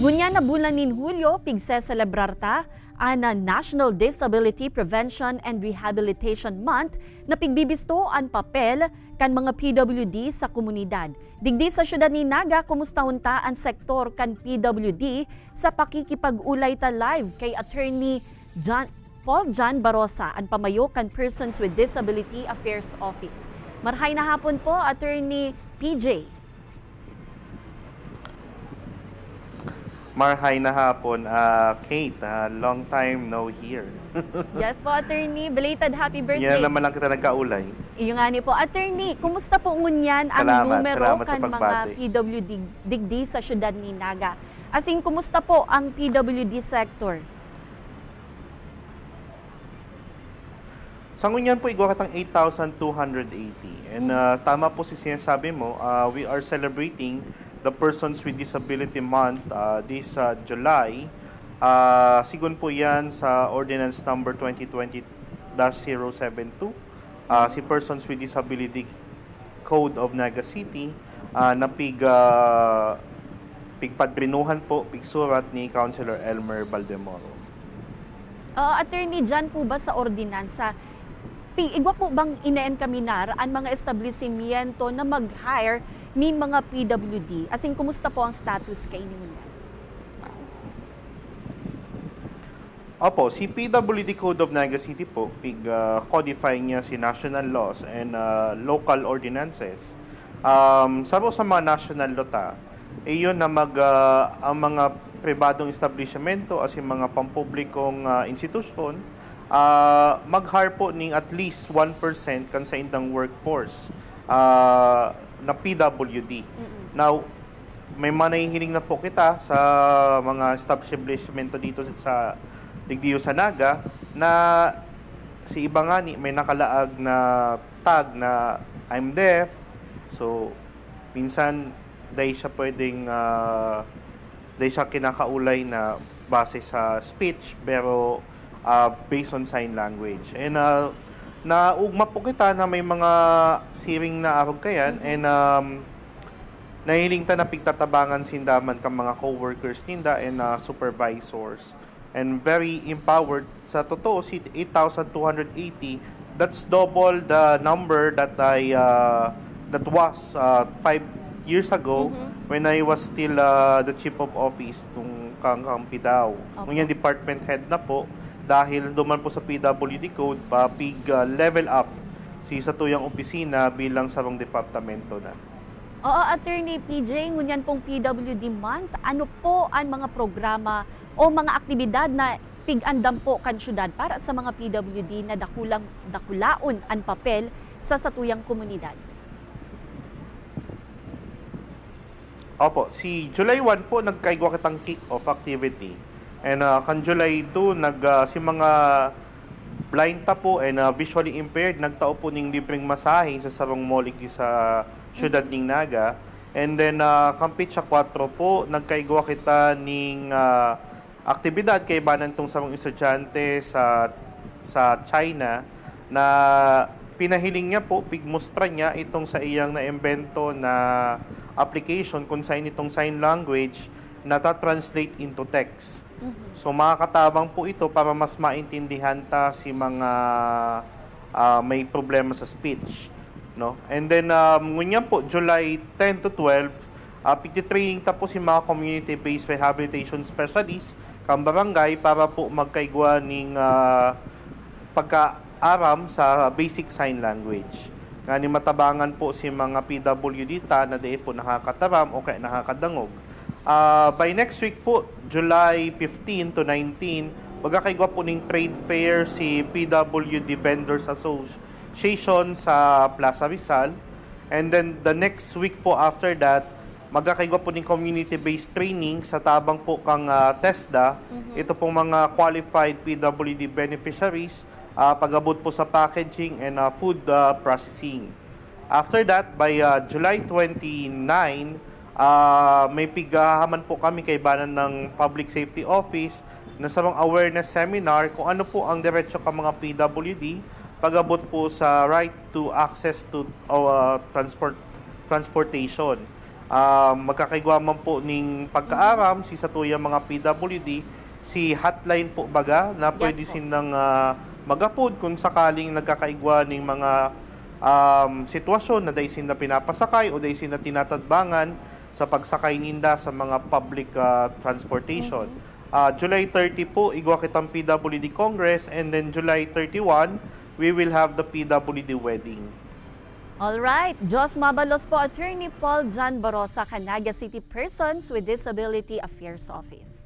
Ngunya na bulan nin Hulyo, pigse celebrarta ana National Disability Prevention and Rehabilitation Month na pigbibisto ang papel kan mga PWD sa komunidad. Digdi sa syudad ni Naga, kumustahon ta ang sektor kan PWD sa pakikipag-ulay ta live kay Attorney Paul John Barosa, ang pamayo kan Persons with Disability Affairs Office. Marhay na hapon po, Attorney PJ. Marhay na hapon, Kate. Long time no hear. Yes po, Attorney. Belated happy birthday. Yan naman lang kita nagkaulay. Iyo nga ni po. Attorney, kumusta po ngunyan ang numero kan mga PWD digdi sa syudad ni Naga? Asing, kumusta po ang PWD sector? Sa ngunyan po, igwa katang 8,280. And tama po si sinasabi mo, we are celebrating the Persons with Disability Month this July. Sigun po yan sa Ordinance Number 2020-072. Si Persons with Disability Code of Naga City na pigpadrinuhan po, pigsurat ni Councilor Elmer Baldemoro. Attorney, dyan po ba sa ordinansa, igwa po bang ine-encaminar ang mga establishmento na mag-hire ni mga PWD? Asing, kumusta po ang status kay inyo? Opo, si PWD Code of Naga City po, codify niya si national laws and local ordinances. Sa mga national law iyon na ang mga pribadong establishmento as yung mga pampublikong institusyon, mag-hire po ng at least 1% kan sa indang workforce na PWD. Now, may manahihiling na po kita sa mga establishmento dito sa Digdiyo sa Naga na si iba nga may nakalaag na tag na I'm deaf. So, minsan dahil siya pwedeng dahil siya kinakaulay na base sa speech pero based on sign language. And naugma po kita na may mga siring na arog kayan and nahiling ta na pigtatabangan sindaman kang mga co-workers ninda and supervisors. And very empowered. Sa totoo, si 8,280, that's double the number that that was 5 years ago when I was still the chief of office tung kang Pidaw. Ngunyan department head na po dahil duman po sa PWD Code level up sa tuyang opisina bilang sarong departamento na. Oo, Attorney PJ, ngunyan pong PWD month, ano po ang mga programa o mga aktibidad na pig-andam po kan syudad para sa mga PWD na dakulaon ang papel sa satuyang komunidad? Opo, si July 1 po nagkaigwa kitang kick-off activity. And kan July 2, si mga blind ta po and visually impaired, nagtao po ng libreng masahe sa sarong moliki sa syudad ng Naga. And then, Kampitsa 4 po, nagkaigwa kita ng aktibidad kay banan tong sarong estudyante sa China na pinahiling niya po, pigmuspra niya itong sa iyang na-invento na application kung saan itong sign language na ta-translate into text. So makakatabang po ito para mas maintindihan ta si mga may problema sa speech, no? And then ngunyan po July 10 to 12 piti-training ta po si mga community-based rehabilitation specialists kang barangay para po magkaigwa ning pagka-aram sa basic sign language. Nga ni matabangan po si mga PWD na di po nakakataram o kaya nakakadangog. By next week po, July 15 to 19, magkakaigwa po ng trade fair si PWD Vendors Association sa Plaza Rizal. And then the next week po after that, magkakaigwa po ng community-based training sa tabang po kang TESDA. Ito pong mga qualified PWD beneficiaries, pag-abot po sa packaging and food processing. After that, by July 29, may pigahaman po kami kay banan ng Public Safety Office na sarong awareness seminar kung ano po ang diretso ka mga PWD pag-abot po sa right to access to transportation. magkakaigwaman po ning pagkaaram si satuya mga PWD si hotline po baga na pwede po. sinang magapod kung sakaling nagkakaigwa ning mga sitwasyon na daysin na pinapasakay o daysin na tinatadbangan sa pagsakay ninda sa mga public transportation. July 30 po, igwa kitang PWD Congress, and then July 31, we will have the PWD wedding. Alright, Jos Mabalos po, Attorney Paul John Barosa, Canaga City Persons with Disability Affairs Office.